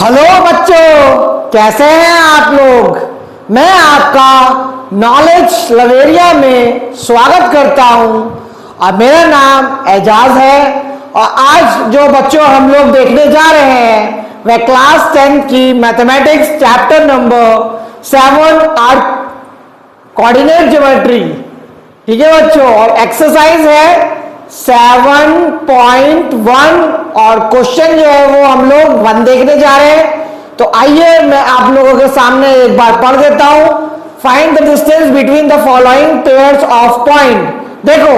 Hello बच्चों, कैसे हैं आप लोग। मैं आपका नॉलेज लवेरिया में स्वागत करता हूं और मेरा नाम एजाज है। और आज जो बच्चों हम लोग देखने जा रहे हैं वह क्लास 10 की मैथमेटिक्स चैप्टर नंबर 7 अर्थ कोऑर्डिनेट ज्योमेट्री। ठीक है बच्चों, और एक्सरसाइज है 7.1 और क्वेश्चन जो है वो हम लोग 1 देखने जा रहे हैं। तो आइए मैं आप लोगों के सामने एक बार पढ़ देता हूं। Find the distance between the following pairs of point. देखो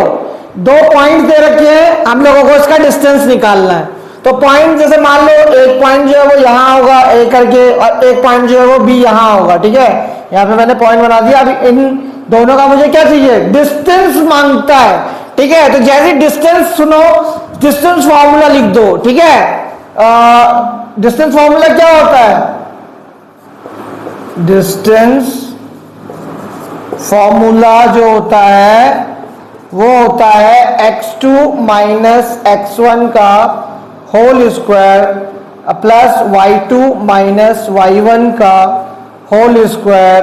2 पॉइंट दे रखे हैं, हम लोगों को इसका डिस्टेंस निकालना है। तो पॉइंट जैसे मान लो एक पॉइंट जो है वो यहाँ होगा ए करके, और एक पॉइंट जो है वो बी यहाँ होगा। ठीक है, यहाँ पे मैंने पॉइंट बना दिया। अभी इन दोनों का मुझे क्या चाहिए, डिस्टेंस मांगता है। ठीक है, तो जैसे डिस्टेंस सुनो, डिस्टेंस फॉर्मूला लिख दो। ठीक है, डिस्टेंस फॉर्मूला क्या होता है, डिस्टेंस फॉर्मूला जो होता है वो होता है x2 माइनस x1 का whole square plus y2 minus y1 का होल स्क्वायर,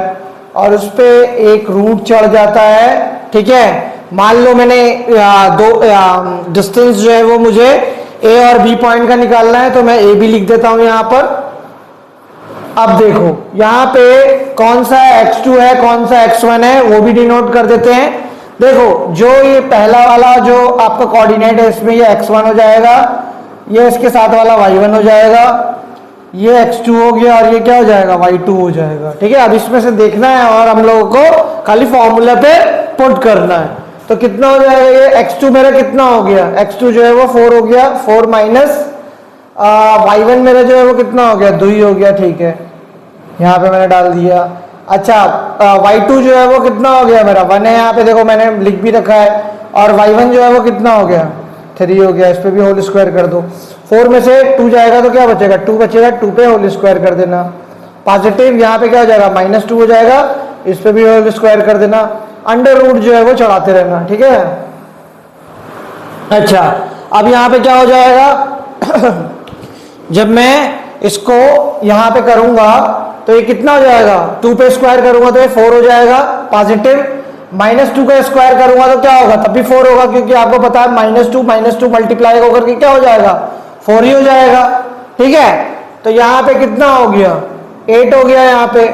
और उस पे एक रूट चढ़ जाता है। ठीक है, मान लो मैंने दो डिस्टेंस जो है वो मुझे ए और बी पॉइंट का निकालना है, तो मैं ए बी लिख देता हूं यहां पर। अब देखो यहां पे कौन सा x2 है कौन सा x1 है वो भी डिनोट कर देते हैं। देखो जो ये पहला वाला जो आपका कोऑर्डिनेट है इसमें ये x1 हो जाएगा, ये इसके साथ वाला y1 हो जाएगा, ये x2 हो गया और ये क्या हो जाएगा y2 हो जाएगा। ठीक है, अब इसमें से देखना है और हम लोगों को खाली फॉर्मूला पे पुट करना है। तो कितना हो जाएगा, ये x2 मेरा कितना हो गया, x2 जो है वो 4 हो गया, 4 माइनस y1 मेरा जो है वो कितना हो गया, 2 ही हो गया। ठीक है, यहाँ पे मैंने डाल दिया। अच्छा y2 जो है वो कितना हो गया मेरा 1 है, यहाँ पे देखो मैंने लिख भी रखा है। और y1 जो है वो कितना हो गया 3 हो गया, इस पे भी होल स्क्वायर कर दो। 4 में से 2 जाएगा तो क्या बचेगा, 2 बचेगा, 2 पे होल स्क्वायर कर देना। पॉजिटिव यहाँ पे क्या हो जाएगा -2 हो जाएगा, इस पे भी होल स्क्वायर कर देना। अंडर रूट जो है वो चढ़ाते रहना। ठीक है, अच्छा अब यहाँ पे क्या हो जाएगा जब मैं इसको यहाँ पे करूंगा तो ये कितना हो जाएगा, 2 पे स्क्वायर करूंगा तो ये 4 हो जाएगा पॉजिटिव, -2 का स्क्वायर करूंगा तो क्या होगा, तब भी 4 होगा, क्योंकि आपको पता है -2 मल्टीप्लाई होकर के क्या हो जाएगा 4 ही हो जाएगा। ठीक है, तो यहाँ पे कितना हो गया 8 हो गया यहाँ पे।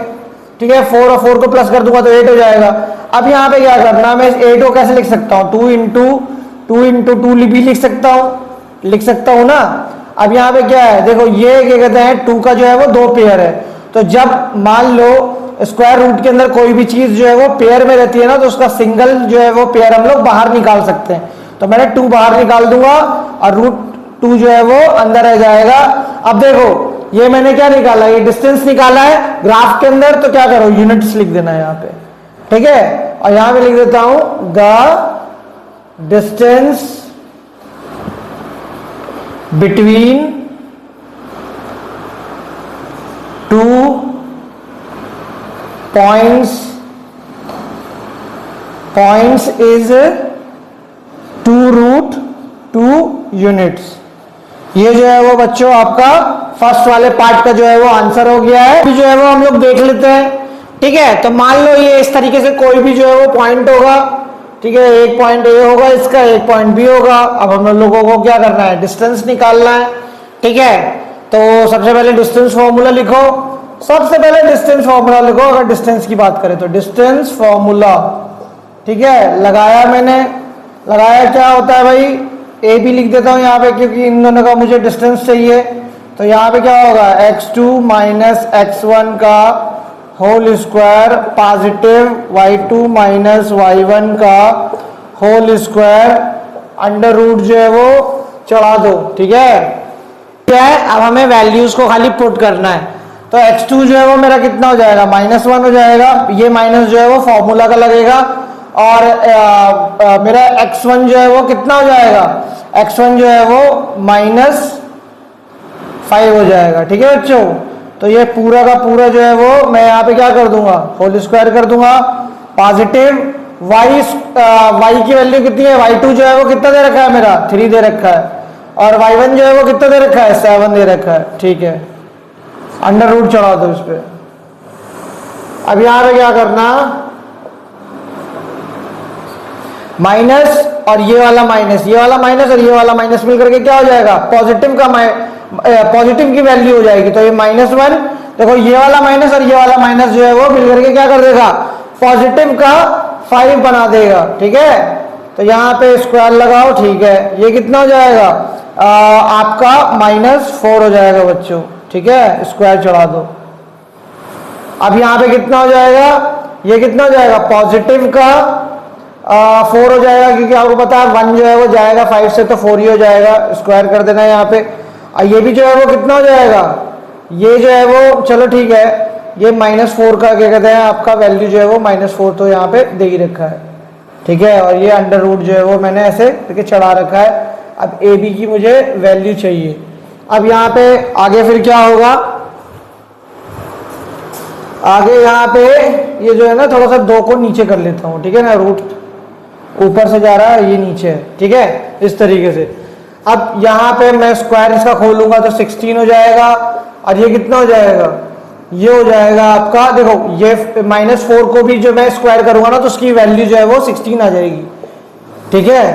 ठीक है, 4 और 4 को प्लस कर दूंगा तो 8 हो जाएगा। अब यहाँ पे क्या करना है, मैं इस 8 को कैसे लिख सकता हूँ, 2 इंटू 2 भी लिख सकता हूँ ना। अब यहाँ पे क्या है, देखो ये क्या कहते हैं 2 का जो है वो 2 पेयर है। तो जब मान लो स्क्वायर रूट के अंदर कोई भी चीज जो है वो पेयर में रहती है ना, तो उसका सिंगल जो है वो पेयर हम लोग बाहर निकाल सकते हैं। तो मैंने 2 बाहर निकाल दूंगा और √2 जो है वो अंदर रह जाएगा। अब देखो ये मैंने क्या निकाला, ये डिस्टेंस निकाला है ग्राफ के अंदर, तो क्या करो यूनिट्स लिख देना है यहाँ पे। ठीक है, और यहां पे लिख देता हूं the distance between 2 points is 2√2 units. ये जो है वो बच्चों आपका फर्स्ट वाले पार्ट का जो है वो आंसर हो गया है। जो है वो हम लोग देख लेते हैं। ठीक है, तो मान लो ये इस तरीके से कोई भी जो है वो पॉइंट होगा। ठीक है, एक पॉइंट ए होगा इसका, एक पॉइंट बी होगा। अब हम लोगों को क्या करना है, डिस्टेंस निकालना है। ठीक है, तो सबसे पहले डिस्टेंस फॉर्मूला लिखो। अगर डिस्टेंस की बात करें तो डिस्टेंस फॉर्मूला। ठीक है, लगाया मैंने, लगाया क्या होता है भाई, ए भी लिख देता हूं यहाँ पे क्योंकि इन दोनों का मुझे डिस्टेंस चाहिए। तो यहाँ पे क्या होगा, x2 माइनस x1 का whole square positive y2 minus y1 का होल स्क्वायर, अंडर रूट जो है वो चढ़ा दो। ठीक है, क्या है, अब हमें वैल्यूज को खाली पुट करना है। तो x2 जो है वो मेरा कितना हो जाएगा, -1 हो जाएगा। ये माइनस जो है वो फॉर्मूला का लगेगा। और मेरा x1 जो है वो कितना हो जाएगा, x1 जो है वो -5 हो जाएगा। ठीक है बच्चों, तो ये पूरा का पूरा जो है वो मैं यहाँ पे क्या कर दूंगा, होल स्क्वायर कर दूंगा। पॉजिटिव y की वैल्यू कितनी है, y2 जो है वो कितना दे रखा है मेरा 3 दे रखा है, और y1 जो है वो कितना दे रखा है 7 दे रखा है। ठीक है, अंडर रूट चढ़ा दो इस पे। अब यहां पे क्या करना, माइनस और ये वाला माइनस, ये वाला माइनस और ये वाला माइनस मिल करके क्या हो जाएगा, पॉजिटिव का पॉजिटिव की वैल्यू हो जाएगी। तो ये -1, देखो ये वाला माइनस और ये वाला माइनस जो है वो मिल करके क्या कर देगा, पॉजिटिव का 5 बना देगा। ठीक है, तो यहाँ पे स्क्वायर लगाओ। ठीक है, ये कितना हो जाएगा, आपका -4 हो जाएगा बच्चों। ठीक है, स्क्वायर चढ़ा दो। अब यहाँ पे कितना हो जाएगा, ये कितना हो जाएगा, पॉजिटिव का 4 हो जाएगा, क्योंकि आपको पता है 1 जो है वो जाएगा 5 से, तो 4 ही हो जाएगा। स्क्वायर कर देना है यहाँ पे। और ये भी जो है वो कितना हो जाएगा, ये जो है वो, चलो ठीक है, ये -4 का क्या कहते हैं आपका वैल्यू जो है वो -4 तो यहाँ पे दे ही रखा है। ठीक है, और ये अंडर रूट जो है वो मैंने ऐसे करके चढ़ा रखा है। अब ए बी की मुझे वैल्यू चाहिए। अब यहाँ पे आगे फिर क्या होगा, आगे यहाँ पे ये जो है ना, थोड़ा सा 2 को नीचे कर लेता हूँ। ठीक है ना, रूट ऊपर से जा रहा है, ये नीचे है। ठीक है, इस तरीके से। अब यहाँ पे मैं स्क्वायर इसका खोलूंगा तो 16 हो जाएगा, और ये कितना हो जाएगा, ये हो जाएगा आपका, देखो ये -4 को भी जो मैं स्क्वायर करूंगा ना, तो उसकी वैल्यू जो है वो 16 आ जाएगी। ठीक है,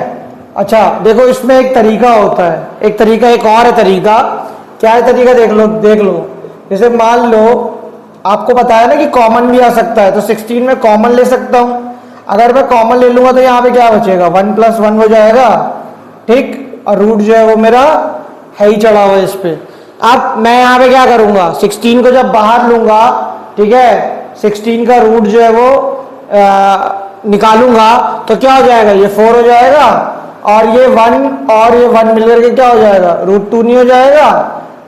अच्छा देखो इसमें एक तरीका होता है, एक तरीका एक और है तरीका। क्या है तरीका, देख लो। जैसे मान लो आपको बताया ना कि कॉमन भी आ सकता है, तो 16 में कॉमन ले सकता हूं। अगर मैं कॉमन ले लूंगा तो यहाँ पे क्या बचेगा, 1 + 1 हो जाएगा। ठीक, और रूट जो है वो मेरा है ही चढ़ा हुआ है इस पे। अब मैं यहाँ पे क्या करूंगा, 16 को जब बाहर लूंगा, ठीक है, 16 का रूट जो है वो निकालूंगा तो क्या हो जाएगा, ये 4 हो जाएगा, और ये 1 और ये 1 मिलकर के क्या हो जाएगा, √2 नहीं हो जाएगा।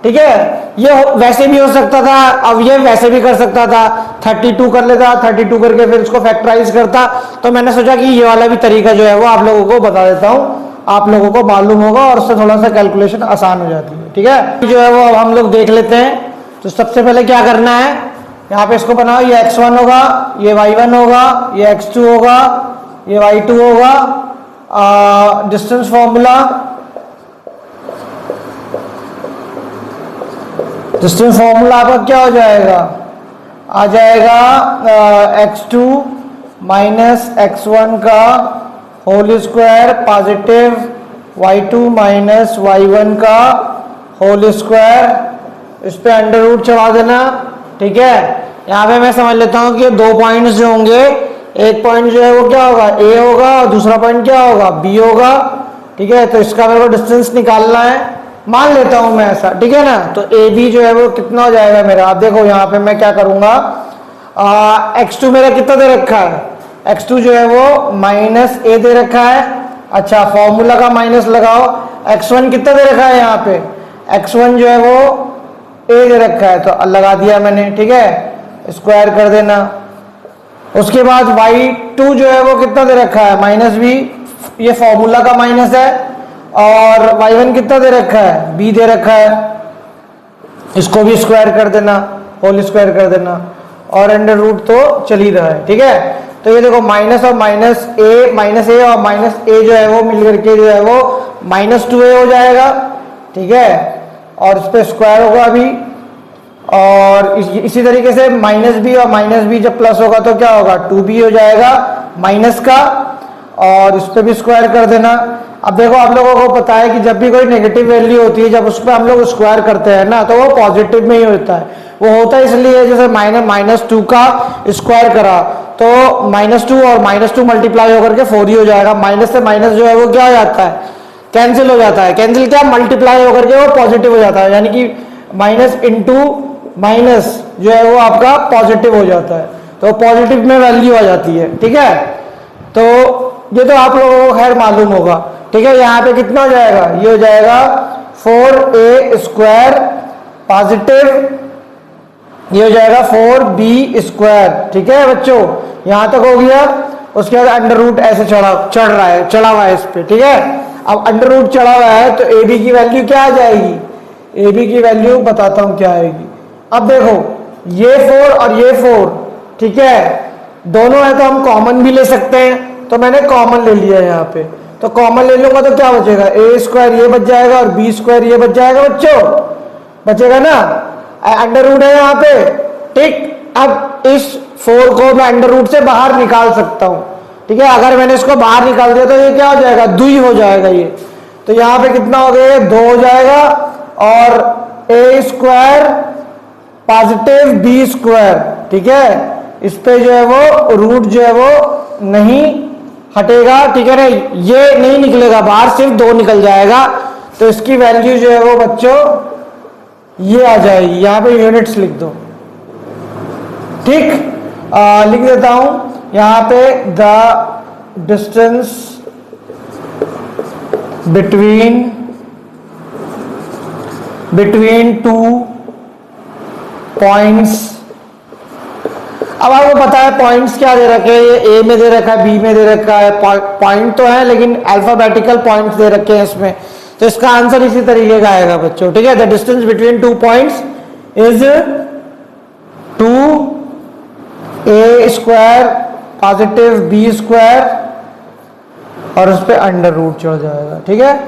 ठीक है, ये वैसे भी हो सकता था, अब ये वैसे भी कर सकता था, 32 कर लेता, 32 करके फिर उसको फैक्टराइज करता। तो मैंने सोचा कि ये वाला भी तरीका जो है वो आप लोगों को बता देता हूँ, आप लोगों को मालूम होगा और उससे थोड़ा सा कैलकुलेशन आसान हो जाती है। ठीक है, जो है वो अब हम लोग देख लेते हैं। तो सबसे पहले क्या करना है, यहाँ पे इसको बनाओ, ये x1 होगा, ये y1 होगा, ये x2 होगा, ये y2 होगा। डिस्टेंस फॉर्मूला, डिस्टेंस फॉर्मूला आपका क्या हो जाएगा, आ जाएगा x2 - x1 का whole square positive y2 - y1 का होल स्क्वायर, इस पे अंडर रूट चढ़ा देना। ठीक है, यहाँ पे मैं समझ लेता हूँ कि 2 पॉइंट्स जो होंगे, एक पॉइंट जो है वो क्या होगा, A होगा, और दूसरा पॉइंट क्या होगा, B होगा। ठीक है, तो इसका मेरे को डिस्टेंस निकालना है, मान लेता हूं मैं ऐसा। ठीक है ना, तो AB जो है वो कितना हो जाएगा मेरा, आप देखो यहाँ पे मैं क्या करूंगा, x2 मेरा कितना दे रखा है, x2 जो है वो -a दे रखा है। अच्छा, फॉर्मूला का माइनस लगाओ। x1 कितना दे रखा है, यहाँ पे x1 जो है वो a दे रखा है, तो लगा दिया मैंने। ठीक है, स्क्वायर कर देना। उसके बाद y2 जो है वो कितना दे रखा है, -b, ये फॉर्मूला का माइनस है। और y1 कितना दे रखा है, b दे रखा है, इसको भी स्क्वायर कर देना, होल स्क्वायर कर देना, और अंडर रूट तो चल ही रहा है। ठीक है, तो ये देखो माइनस और -a और -a जो है वो मिल करके जो है वो -2a हो जाएगा। ठीक है, और इस पे स्क्वायर होगा अभी, और इसी तरीके से -b और -b जब प्लस होगा तो क्या होगा, 2b हो जाएगा माइनस का, और इस पे भी स्क्वायर कर देना। अब देखो आप लोगों को पता है कि जब भी कोई नेगेटिव वैल्यू होती है, जब उस पर हम लोग स्क्वायर करते हैं ना, तो वो पॉजिटिव में ही होता है। वो होता है इसलिए, जैसे -2 का स्क्वायर करा तो -2 और -2 मल्टीप्लाई होकर के 4 ही हो जाएगा। माइनस से माइनस जो है वो क्या हो जाता है, कैंसिल हो जाता है। कैंसिल क्या, मल्टीप्लाई होकर के वो पॉजिटिव हो जाता है, यानी कि माइनस इंटू माइनस जो है वो आपका पॉजिटिव हो जाता है, तो पॉजिटिव में वैल्यू आ जाती है। ठीक है, तो ये तो आप लोगों को खैर मालूम होगा। ठीक है, यहाँ पे कितना हो जाएगा, ये हो जाएगा 4a² पॉजिटिव, ये हो जाएगा 4b²। ठीक है बच्चों, यहां तक हो गया। उसके बाद अंडर रूट ऐसे चढ़ा हुआ है इस पे। ठीक है, अब अंडर रूट चढ़ा हुआ है तो ab की वैल्यू क्या आ जाएगी, ab की वैल्यू बताता हूं क्या आएगी। अब देखो ये 4 और ये 4, ठीक है, दोनों है तो हम कॉमन भी ले सकते हैं, तो मैंने कॉमन ले लिया यहाँ पे। तो कॉमन ले लूंगा तो क्या बचेगा, a² ये बच जाएगा और b² ये बच जाएगा बच्चों, बचेगा ना। अंडर रूट है यहाँ पे, ठीक। अब इस 4 को मैं अंडर रूट से बाहर निकाल सकता हूं, ठीक है। अगर मैंने इसको बाहर निकाल दिया तो ये क्या हो जाएगा, 2 हो जाएगा ये। तो यहाँ पे कितना हो गया, 2 हो जाएगा। और ए स्क्वायर पॉजिटिव बी स्क्वायर, ठीक है, इस पे जो है वो रूट जो है वो नहीं हटेगा, ठीक है ना, ये नहीं निकलेगा बाहर, सिर्फ 2 निकल जाएगा। तो इसकी वैल्यू जो है वो बच्चों ये आ जाएगी। यहां पे यूनिट्स लिख दो, ठीक। लिख देता हूं यहां पे, द डिस्टेंस बिटवीन 2 पॉइंट्स। अब आपको पता है पॉइंट्स क्या दे रखे हैं, ये ए में दे रखा है, बी में दे रखा है, पॉइंट तो है लेकिन अल्फाबेटिकल पॉइंट्स दे रखे हैं इसमें। तो इसका आंसर इसी तरीके का आएगा बच्चों, ठीक है। The distance between 2 points is 2a square positive B square और उस पर अंडर रूट चढ़ जाएगा, ठीक है।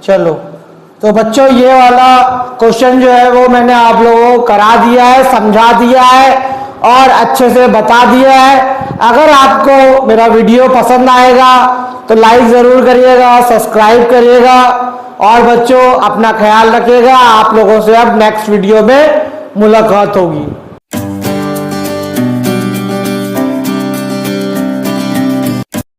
चलो तो बच्चों ये वाला क्वेश्चन जो है वो मैंने आप लोगों को करा दिया है, समझा दिया है और अच्छे से बता दिया है। अगर आपको मेरा वीडियो पसंद आएगा तो लाइक जरूर करिएगा, सब्सक्राइब करिएगा और बच्चों अपना ख्याल रखिएगा। आप लोगों से अब नेक्स्ट वीडियो में मुलाकात होगी।